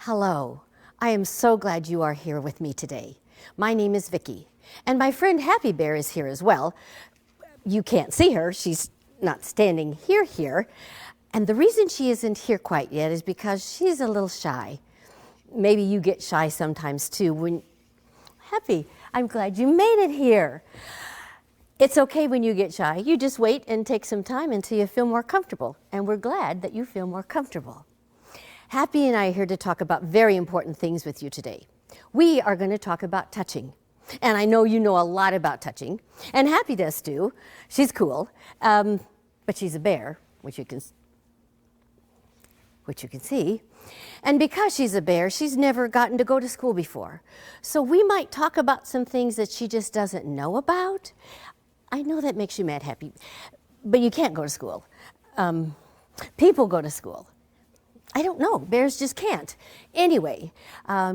Hello, I am so glad you are here with me today. My name is Vicki, and my friend Happy Bear is here as well. You can't see her, she's not standing here. And the reason she isn't here quite yet is because she's a little shy. Maybe you get shy sometimes too. Happy, I'm glad you made it here. It's okay when you get shy. You just wait and take some time until you feel more comfortable. And we're glad that you feel more comfortable. Happy and I are here to talk about very important things with you today. We are going to talk about touching. And I know you know a lot about touching. And Happy does too. She's cool. But she's a bear, which you can see. And because she's a bear, she's never gotten to go to school before. So we might talk about some things that she just doesn't know about. I know that makes you mad, Happy, but you can't go to school. People go to school. I don't know, bears just can't. Anyway,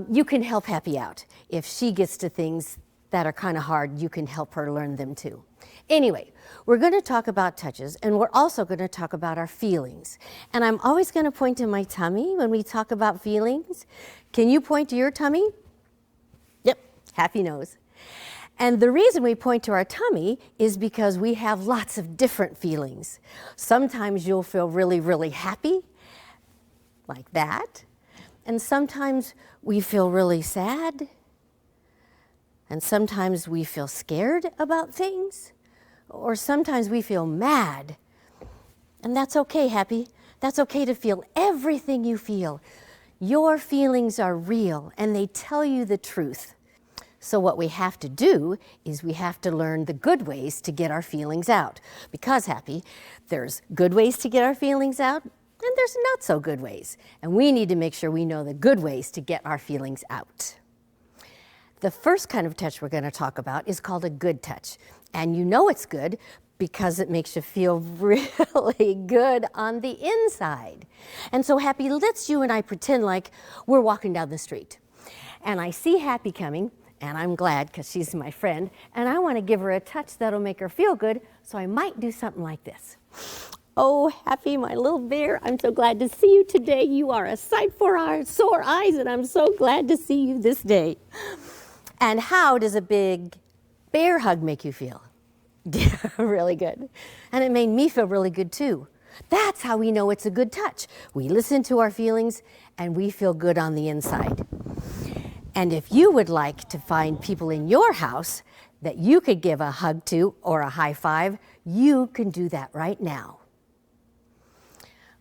you can help Happy out. If she gets to things that are kind of hard, you can help her learn them too. Anyway, we're going to talk about touches, and we're also going to talk about our feelings. And I'm always going to point to my tummy when we talk about feelings. Can you point to your tummy? Yep, Happy knows. And the reason we point to our tummy is because we have lots of different feelings. Sometimes you'll feel really, really happy, like that. And sometimes we feel really sad. And sometimes we feel scared about things. Or sometimes we feel mad. And that's okay, Happy. That's okay to feel everything you feel. Your feelings are real and they tell you the truth. So what we have to do is we have to learn the good ways to get our feelings out. Because, Happy, there's good ways to get our feelings out and there's not so good ways. And we need to make sure we know the good ways to get our feelings out. The first kind of touch we're going to talk about is called a good touch. And you know it's good because it makes you feel really good on the inside. And so, Happy, let's you and I pretend like we're walking down the street. And I see Happy coming, and I'm glad because she's my friend, and I want to give her a touch that'll make her feel good, so I might do something like this. Oh, Happy, my little bear, I'm so glad to see you today. You are a sight for our sore eyes, and I'm so glad to see you this day. And how does a big bear hug make you feel? Really good. And it made me feel really good too. That's how we know it's a good touch. We listen to our feelings and we feel good on the inside. And if you would like to find people in your house that you could give a hug to or a high five, you can do that right now.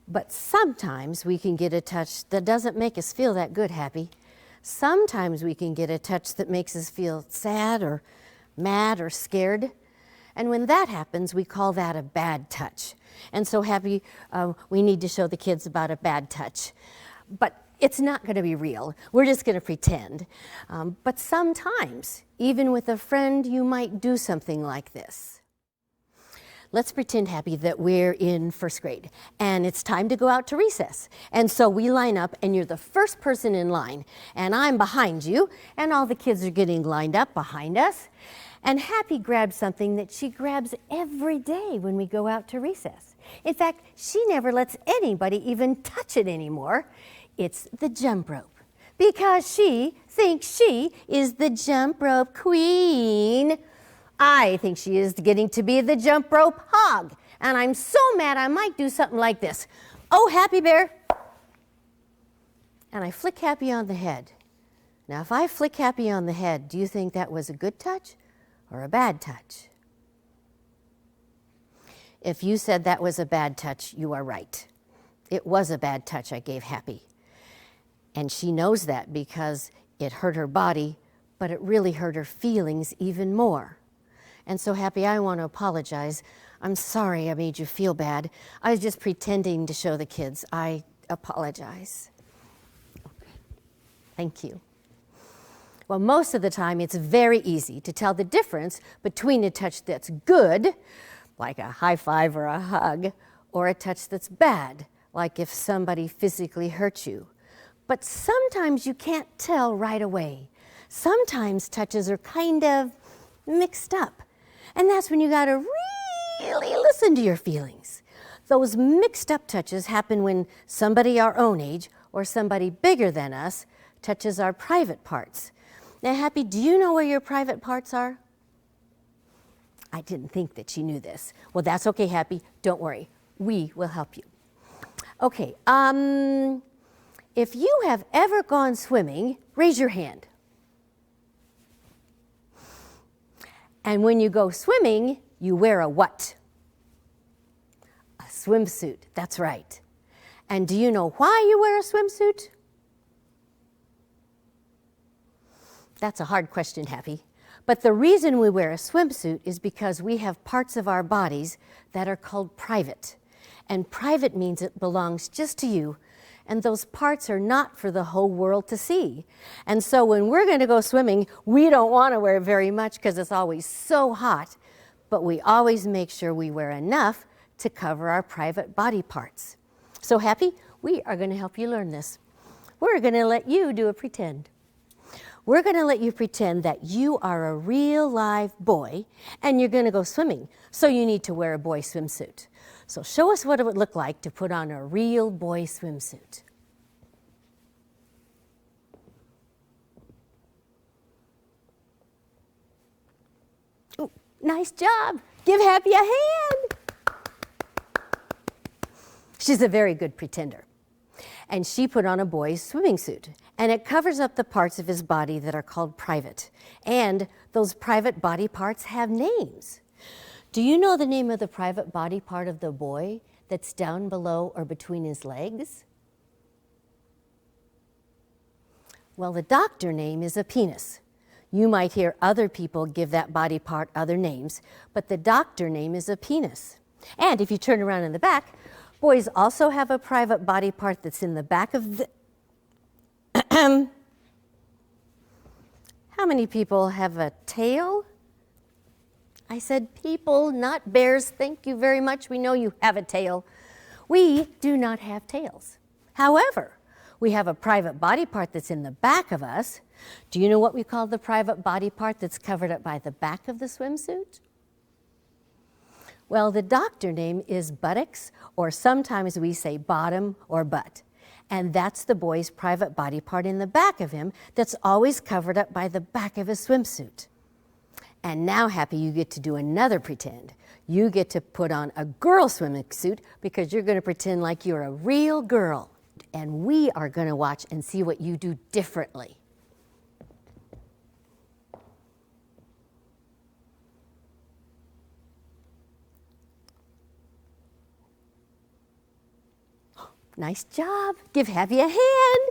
But sometimes we can get a touch that doesn't make us feel that good, Happy. Sometimes we can get a touch that makes us feel sad or mad or scared. And when that happens, we call that a bad touch. And so, Happy, we need to show the kids about a bad touch. But it's not going to be real. We're just going to pretend. But sometimes, even with a friend, you might do something like this. Let's pretend, Happy, that we're in first grade and it's time to go out to recess. And so we line up and you're the first person in line and I'm behind you and all the kids are getting lined up behind us. And Happy grabs something that she grabs every day when we go out to recess. In fact, she never lets anybody even touch it anymore. It's the jump rope because she thinks she is the jump rope queen. I think she is getting to be the jump rope hog. And I'm so mad I might do something like this. Oh, Happy Bear. And I flick Happy on the head. Now, if I flick Happy on the head, do you think that was a good touch or a bad touch? If you said that was a bad touch, you are right. It was a bad touch I gave Happy. And she knows that because it hurt her body, but it really hurt her feelings even more. And so, Happy, I want to apologize. I'm sorry I made you feel bad. I was just pretending to show the kids. I apologize. Okay. Thank you. Well, most of the time, it's very easy to tell the difference between a touch that's good, like a high five or a hug, or a touch that's bad, like if somebody physically hurt you. But sometimes you can't tell right away. Sometimes touches are kind of mixed up. And that's when you gotta really listen to your feelings. Those mixed up touches happen when somebody our own age or somebody bigger than us touches our private parts. Now, Happy, do you know where your private parts are? I didn't think that you knew this. Well, that's okay, Happy. Don't worry. We will help you. Okay, if you have ever gone swimming, raise your hand. And when you go swimming, you wear a what? A swimsuit, that's right. And do you know why you wear a swimsuit? That's a hard question, Happy. But the reason we wear a swimsuit is because we have parts of our bodies that are called private. And private means it belongs just to you. And those parts are not for the whole world to see. And so when we're going to go swimming, we don't want to wear very much because it's always so hot. But we always make sure we wear enough to cover our private body parts. So Happy, we are going to help you learn this. We're going to let you do a pretend. We're going to let you pretend that you are a real live boy and you're going to go swimming. So you need to wear a boy swimsuit. So show us what it would look like to put on a real boy swimsuit. Ooh, nice job. Give Happy a hand. She's a very good pretender. And she put on a boy's swimming suit, and it covers up the parts of his body that are called private. And those private body parts have names. Do you know the name of the private body part of the boy that's down below or between his legs? Well, the doctor name is a penis. You might hear other people give that body part other names, but the doctor name is a penis. And if you turn around in the back, boys also have a private body part that's in the back of the... How many people have a tail? I said people, not bears. Thank you very much. We know you have a tail. We do not have tails. However, we have a private body part that's in the back of us. Do you know what we call the private body part that's covered up by the back of the swimsuit? Well, the doctor name is buttocks, or sometimes we say bottom or butt. And that's the boy's private body part in the back of him that's always covered up by the back of his swimsuit. And now, Happy, you get to do another pretend. You get to put on a girl swimming suit because you're going to pretend like you're a real girl. And we are going to watch and see what you do differently. Nice job. Give Happy a hand.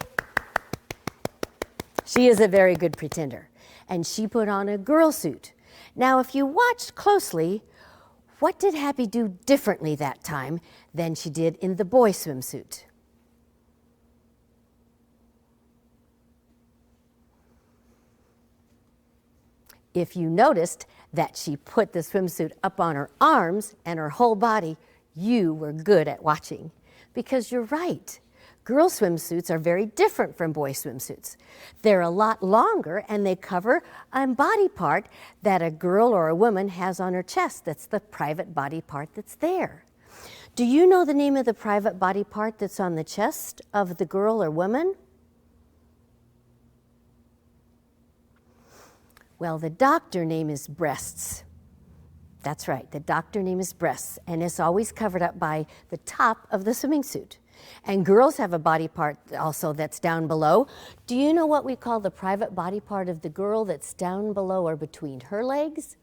She is a very good pretender. And she put on a girl suit. Now, if you watched closely, what did Happy do differently that time than she did in the boy swimsuit? If you noticed that she put the swimsuit up on her arms and her whole body, you were good at watching. Because you're right, girl swimsuits are very different from boy swimsuits. They're a lot longer and they cover a body part that a girl or a woman has on her chest. That's the private body part that's there. Do you know the name of the private body part that's on the chest of the girl or woman? Well, the doctor name is breasts. That's right, the doctor name is breasts, and it's always covered up by the top of the swimming suit. And girls have a body part also that's down below. Do you know what we call the private body part of the girl that's down below or between her legs?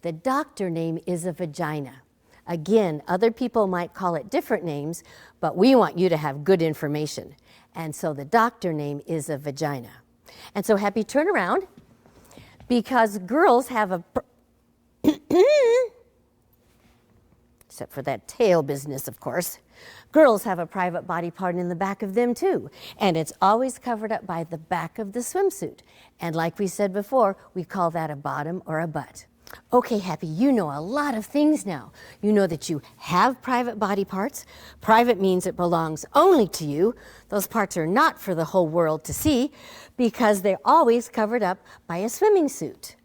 The doctor name is a vagina. Again, other people might call it different names, but we want you to have good information. And so the doctor name is a vagina. And so Happy, turn around. Because girls have a, except for that tail business, of course, girls have a private body part in the back of them too. And it's always covered up by the back of the swimsuit. And like we said before, we call that a bottom or a butt. Okay, Happy, you know a lot of things now. You know that you have private body parts. Private means it belongs only to you. Those parts are not for the whole world to see because they're always covered up by a swimming suit.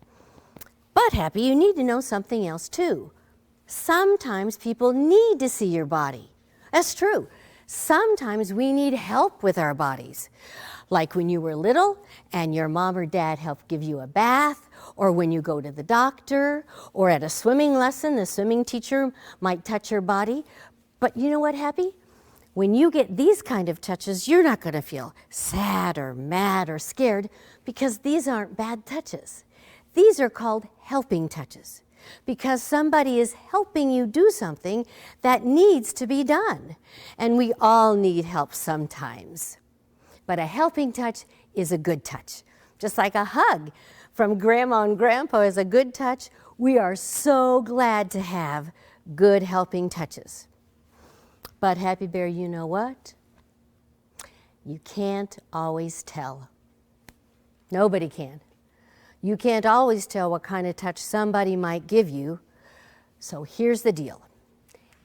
But, Happy, you need to know something else too. Sometimes people need to see your body. That's true. Sometimes we need help with our bodies. Like when you were little and your mom or dad helped give you a bath, or when you go to the doctor, or at a swimming lesson, the swimming teacher might touch your body. But you know what, Happy? When you get these kind of touches, you're not going to feel sad or mad or scared because these aren't bad touches. These are called helping touches because somebody is helping you do something that needs to be done. And we all need help sometimes. But a helping touch is a good touch. Just like a hug from Grandma and Grandpa is a good touch, we are so glad to have good helping touches. But Happy Bear, you know what? You can't always tell. Nobody can. You can't always tell what kind of touch somebody might give you. So here's the deal.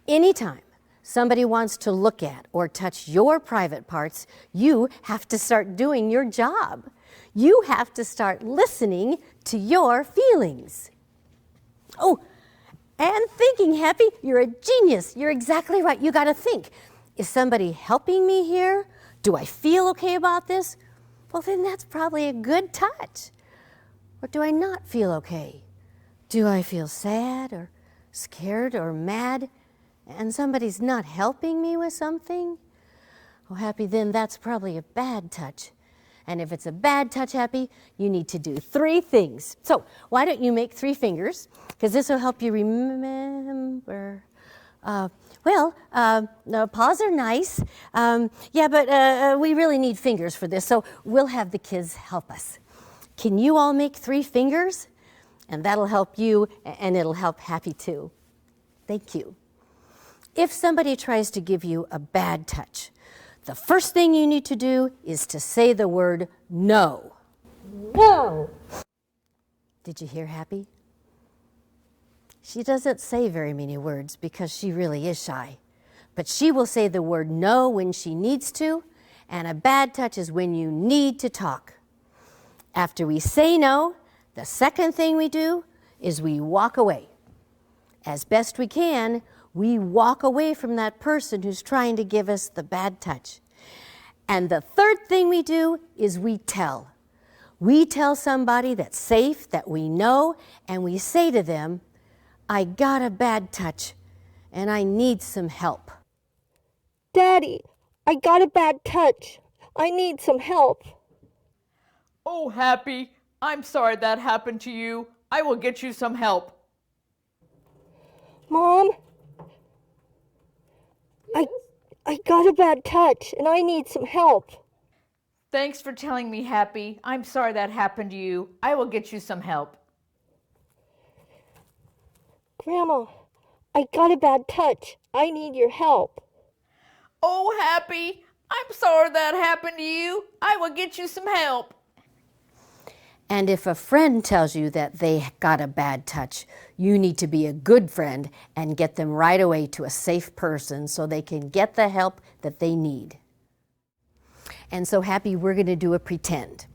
Anytime somebody wants to look at or touch your private parts, you have to start doing your job. You have to start listening to your feelings. Oh, and thinking, Happy, you're a genius. You're exactly right. You got to think, is somebody helping me here? Do I feel okay about this? Well, then that's probably a good touch. Or do I not feel okay? Do I feel sad or scared or mad and somebody's not helping me with something? Oh, Happy, then that's probably a bad touch. And if it's a bad touch, Happy, you need to do 3 things. So why don't you make 3 fingers? Because this will help you remember. Paws are nice. But we really need fingers for this, so we'll have the kids help us. Can you all make 3 fingers? And that'll help you, and it'll help Happy too. Thank you. If somebody tries to give you a bad touch, the first thing you need to do is to say the word no. No. Did you hear Happy? She doesn't say very many words because she really is shy. But she will say the word no when she needs to, and a bad touch is when you need to talk. After we say no, the second thing we do is we walk away. As best we can, we walk away from that person who's trying to give us the bad touch. And the third thing we do is we tell. We tell somebody that's safe, that we know, and we say to them, I got a bad touch and I need some help. Daddy, I got a bad touch. I need some help. Oh, Happy, I'm sorry that happened to you. I will get you some help. Mom, I got a bad touch and I need some help. Thanks for telling me, Happy. I'm sorry that happened to you. I will get you some help. Grandma, I got a bad touch. I need your help. Oh, Happy, I'm sorry that happened to you. I will get you some help. And if a friend tells you that they got a bad touch, you need to be a good friend and get them right away to a safe person so they can get the help that they need. And so, Happy, we're going to do a pretend.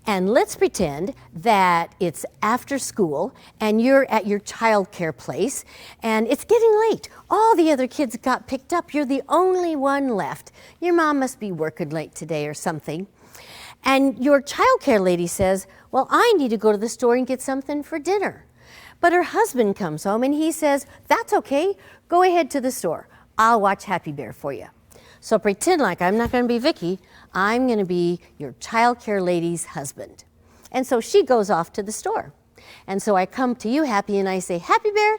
And let's pretend that it's after school and you're at your childcare place and it's getting late. All the other kids got picked up. You're the only one left. Your mom must be working late today or something. And your childcare lady says, well, I need to go to the store and get something for dinner. But her husband comes home and he says, that's okay. Go ahead to the store. I'll watch Happy Bear for you. So pretend like I'm not going to be Vicky. I'm going to be your childcare lady's husband. And so she goes off to the store. And so I come to you, Happy, and I say, Happy Bear,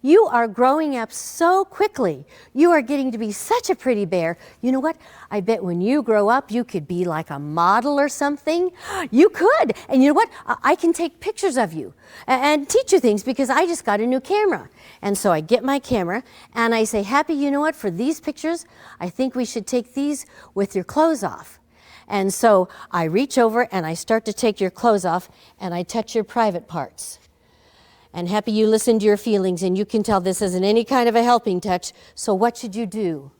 you are growing up so quickly. You are getting to be such a pretty bear. You know what? I bet when you grow up, you could be like a model or something. You could. And you know what? I can take pictures of you and teach you things because I just got a new camera. And so I get my camera and I say, Happy, you know what? For these pictures, I think we should take these with your clothes off. And so I reach over and I start to take your clothes off and I touch your private parts. And Happy, you listen to your feelings and you can tell this isn't any kind of a helping touch. So what should you do?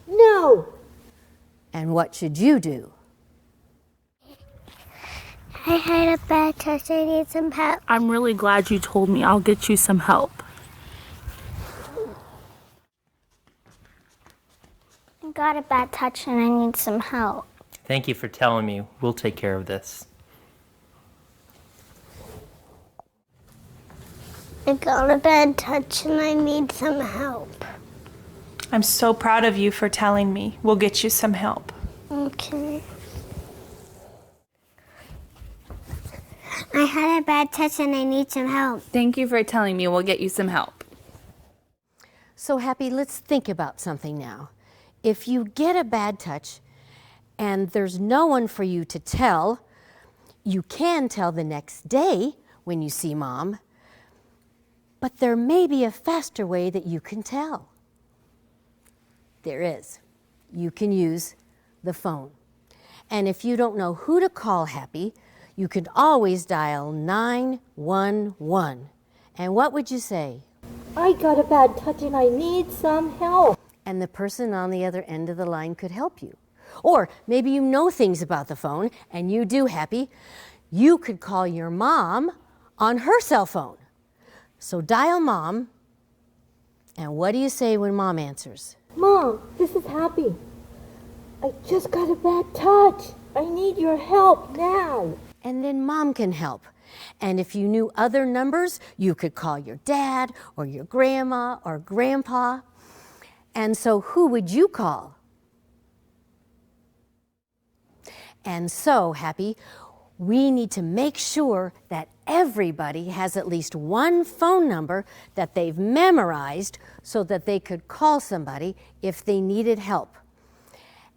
No. And what should you do? I had a bad touch. I need some help. I'm really glad you told me. I'll get you some help. I got a bad touch and I need some help. Thank you for telling me. We'll take care of this. I got a bad touch and I need some help. I'm so proud of you for telling me. We'll get you some help. Okay. I had a bad touch and I need some help. Thank you for telling me. We'll get you some help. So Happy, let's think about something now. If you get a bad touch and there's no one for you to tell, you can tell the next day when you see Mom, but there may be a faster way that you can tell. There is. You can use the phone. And if you don't know who to call, Happy, you can always dial 911. And what would you say? I got a bad touch and I need some help. And the person on the other end of the line could help you. Or maybe you know things about the phone, and you do, Happy. You could call your mom on her cell phone. So dial Mom, and what do you say when Mom answers? Mom, this is Happy. I just got a bad touch. I need your help now. And then Mom can help. And if you knew other numbers, you could call your dad or your grandma or grandpa. And so who would you call? And so, Happy, we need to make sure that everybody has at least one phone number that they've memorized so that they could call somebody if they needed help.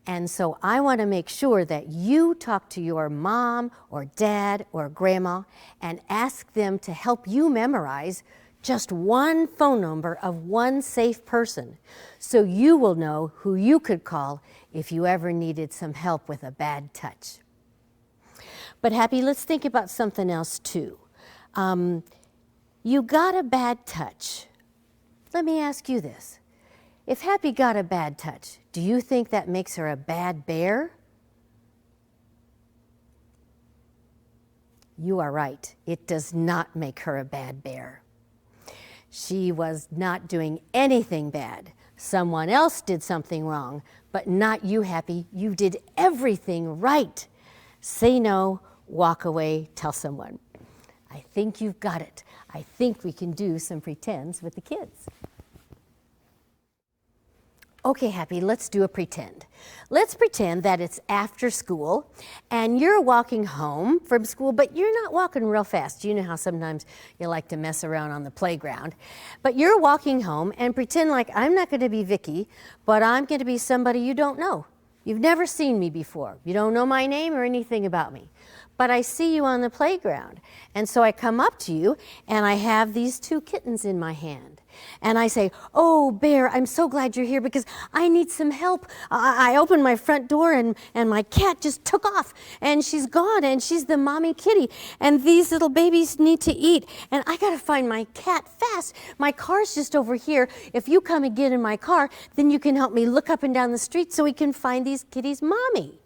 And so I want to make sure that you talk to your mom or dad or grandma and ask them to help you memorize just one phone number of one safe person, so you will know who you could call if you ever needed some help with a bad touch. But Happy, let's think about something else too. You got a bad touch. Let me ask you this. If Happy got a bad touch, do you think that makes her a bad bear? You are right. It does not make her a bad bear. She was not doing anything bad. Someone else did something wrong, but not you, Happy. You did everything right. Say no, walk away, tell someone. I think you've got it. I think we can do some pretends with the kids. Okay, Happy, let's do a pretend. Let's pretend that it's after school and you're walking home from school, but you're not walking real fast. You know how sometimes you like to mess around on the playground. But you're walking home, and pretend like I'm not going to be Vicky, but I'm going to be somebody you don't know. You've never seen me before. You don't know my name or anything about me. But I see you on the playground. And so I come up to you and I have these two kittens in my hand. And I say, "Oh, Bear, I'm so glad you're here because I need some help. I opened my front door and my cat just took off and she's gone and she's the mommy kitty and these little babies need to eat and I got to find my cat fast. My car's just over here. If you come and get in my car, then you can help me look up and down the street so we can find these kitties' mommy."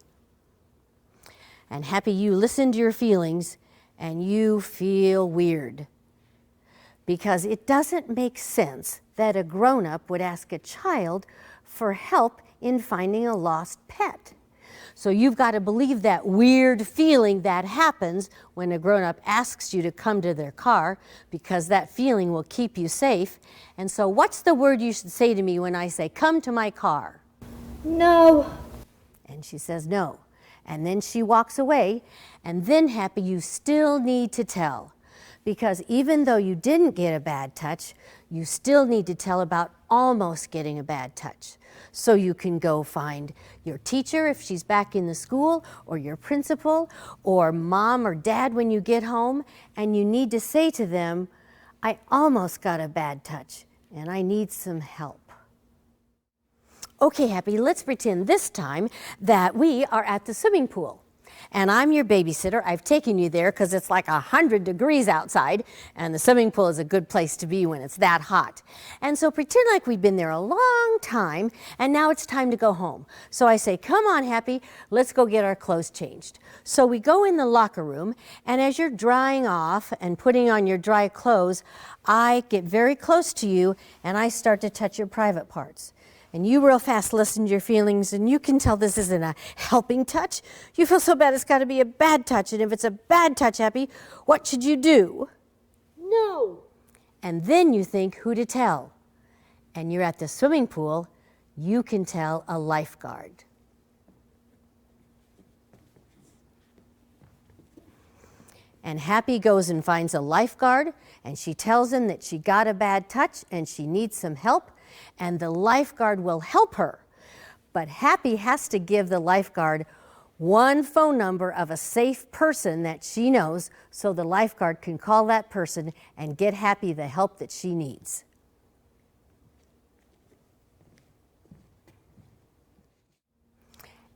And Happy, you listen to your feelings and you feel weird. Because it doesn't make sense that a grown-up would ask a child for help in finding a lost pet. So you've got to believe that weird feeling that happens when a grown-up asks you to come to their car, because that feeling will keep you safe. And so what's the word you should say to me when I say, "Come to my car"? No. And she says no. And then she walks away. And then, Happy, you still need to tell. Because even though you didn't get a bad touch, you still need to tell about almost getting a bad touch. So you can go find your teacher if she's back in the school, or your principal, or mom or dad when you get home, and you need to say to them, "I almost got a bad touch, and I need some help." Okay, Happy, let's pretend this time that we are at the swimming pool. And I'm your babysitter. I've taken you there because it's like 100 degrees outside, and the swimming pool is a good place to be when it's that hot. And so pretend like we've been there a long time, and now it's time to go home. So I say, "Come on, Happy, let's go get our clothes changed." So we go in the locker room, and as you're drying off and putting on your dry clothes, I get very close to you, and I start to touch your private parts. and you real fast listen to your feelings, and you can tell this isn't a helping touch. You feel so bad it's got to be a bad touch, and if it's a bad touch, Happy, what should you do? No. And then you think who to tell. And you're at the swimming pool, you can tell a lifeguard. And Happy goes and finds a lifeguard, and she tells him that she got a bad touch and she needs some help, and the lifeguard will help her. But Happy has to give the lifeguard one phone number of a safe person that she knows, so the lifeguard can call that person and get Happy the help that she needs.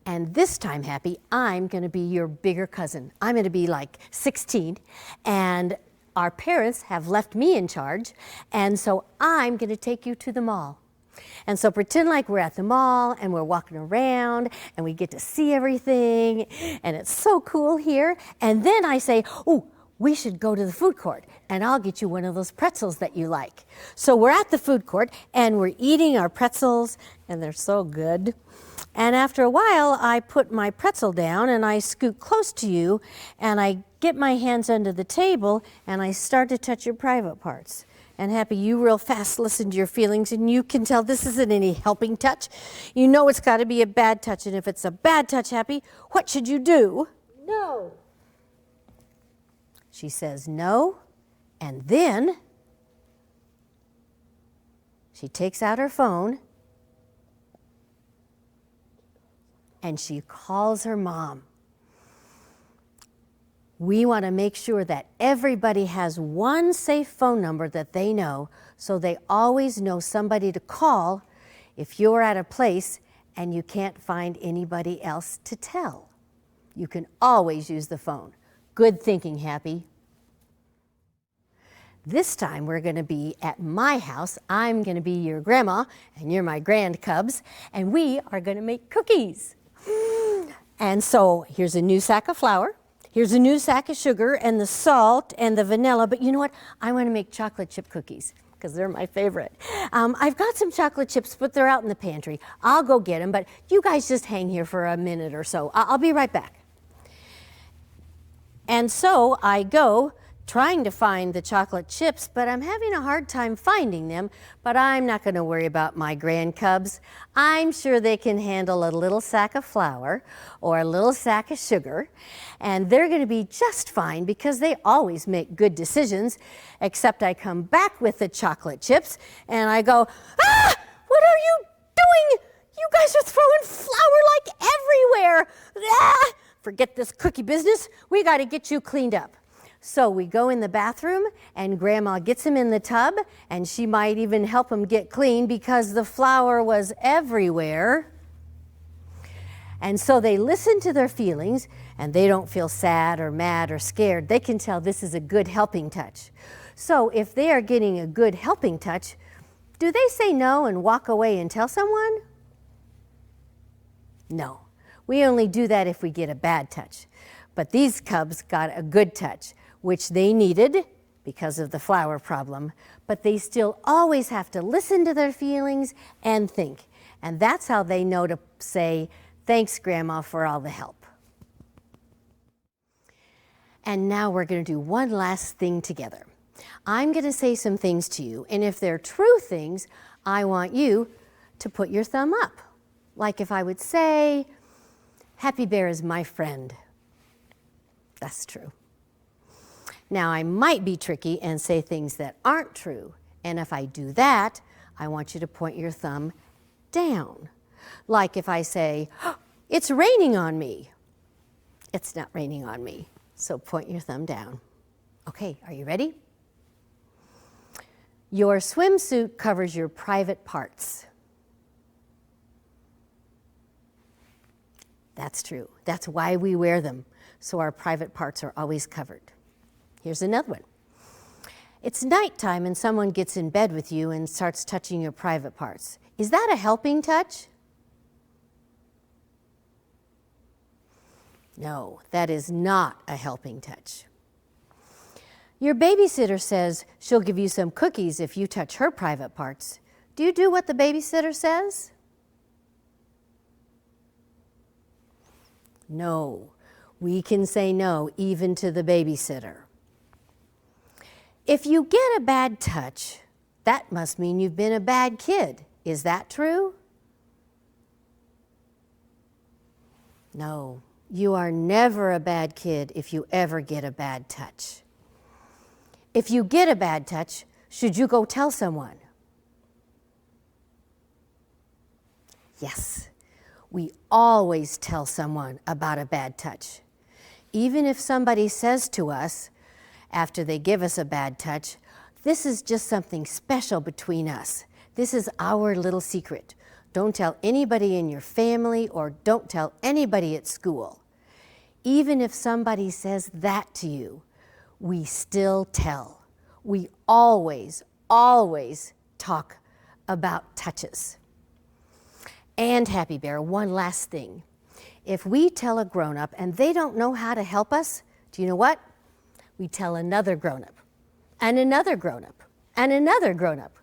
And this time, Happy, I'm going to be your bigger cousin. I'm going to be like 16, and our parents have left me in charge, and so I'm going to take you to the mall. And so pretend like we're at the mall and we're walking around and we get to see everything, and it's so cool here. And then I say, oh, we should go to the food court, and I'll get you one of those pretzels that you like. So we're at the food court and we're eating our pretzels, and they're so good. And after a while, I put my pretzel down and I scoot close to you, and I get my hands under the table and I start to touch your private parts. And Happy, you real fast listen to your feelings, and you can tell this isn't any helping touch. You know it's got to be a bad touch, and if it's a bad touch, Happy, what should you do? No. She says no, and then she takes out her phone and she calls her mom. We want to make sure that everybody has one safe phone number that they know, so they always know somebody to call if you're at a place and you can't find anybody else to tell. You can always use the phone. Good thinking, Happy. This time we're going to be at my house. I'm going to be your grandma, and you're my grand cubs, and we are going to make cookies. And so here's a new sack of flour. Here's a new sack of sugar and the salt and the vanilla. But you know what? I want to make chocolate chip cookies because they're my favorite. I've got some chocolate chips, but they're out in the pantry. I'll go get them, but you guys just hang here for a minute or so. I'll be right back. And so I go trying to find the chocolate chips, but I'm having a hard time finding them. But I'm not going to worry about my grand cubs. I'm sure they can handle a little sack of flour or a little sack of sugar, and they're going to be just fine because they always make good decisions, except I come back with the chocolate chips and I go, ah, what are you doing? You guys are throwing flour like everywhere. Ah, forget this cookie business. We got to get you cleaned up. So we go in the bathroom, and Grandma gets him in the tub, and she might even help him get clean because the flour was everywhere. And so they listen to their feelings, and they don't feel sad or mad or scared. They can tell this is a good helping touch. So if they are getting a good helping touch, do they say no and walk away and tell someone? No. We only do that if we get a bad touch. But these cubs got a good touch, which they needed because of the flour problem, but they still always have to listen to their feelings and think. And that's how they know to say, thanks, Grandma, for all the help. And now we're going to do one last thing together. I'm going to say some things to you, and if they're true things, I want you to put your thumb up. Like if I would say, Happy Bear is my friend. That's true. Now, I might be tricky and say things that aren't true. And if I do that, I want you to point your thumb down. Like if I say, oh, it's raining on me. It's not raining on me. So point your thumb down. Okay, are you ready? Your swimsuit covers your private parts. That's true. That's why we wear them, so our private parts are always covered. Here's another one. It's nighttime and someone gets in bed with you and starts touching your private parts. Is that a helping touch? No, that is not a helping touch. Your babysitter says she'll give you some cookies if you touch her private parts. Do you do what the babysitter says? No, we can say no even to the babysitter. If you get a bad touch, that must mean you've been a bad kid. Is that true? No, you are never a bad kid if you ever get a bad touch. If you get a bad touch, should you go tell someone? Yes, we always tell someone about a bad touch. Even if somebody says to us, after they give us a bad touch, this is just something special between us. This is our little secret. Don't tell anybody in your family or don't tell anybody at school. Even if somebody says that to you, we still tell. We always, always talk about touches. And Happy Bear, one last thing. If we tell a grown-up and they don't know how to help us, do you know what? We tell another grown-up, and another grown-up, and another grown-up.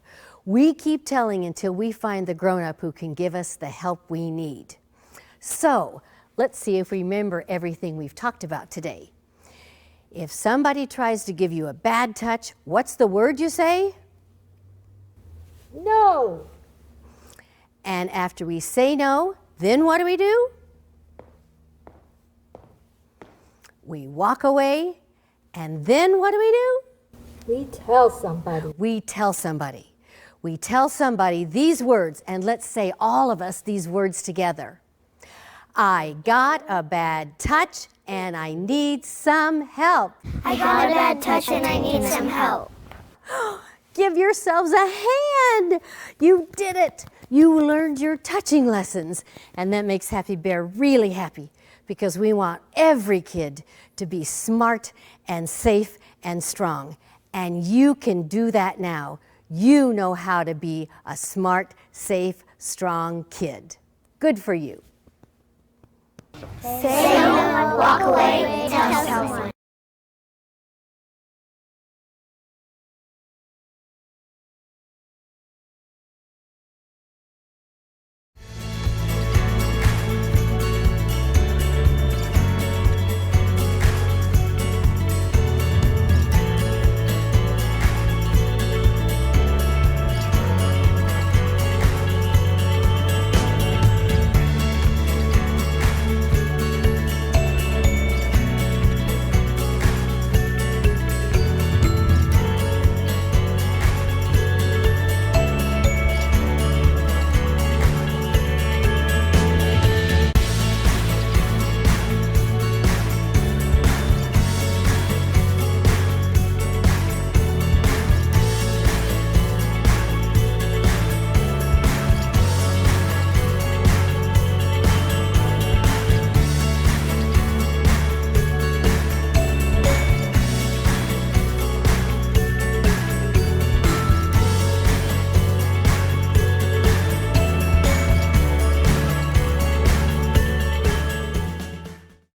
We keep telling until we find the grown-up who can give us the help we need. So, let's see if we remember everything we've talked about today. If somebody tries to give you a bad touch, what's the word you say? No. And after we say no, then what do? We walk away, and then what do? We tell somebody. We tell somebody. We tell somebody these words, and let's say all of us these words together. I got a bad touch, and I need some help. I got a bad touch and I need some help. Give yourselves a hand. You did it. You learned your touching lessons, and that makes Happy Bear really happy because we want every kid to be smart and safe and strong. And you can do that now. You know how to be a smart, safe, strong kid. Good for you. Say no, walk away, tell someone.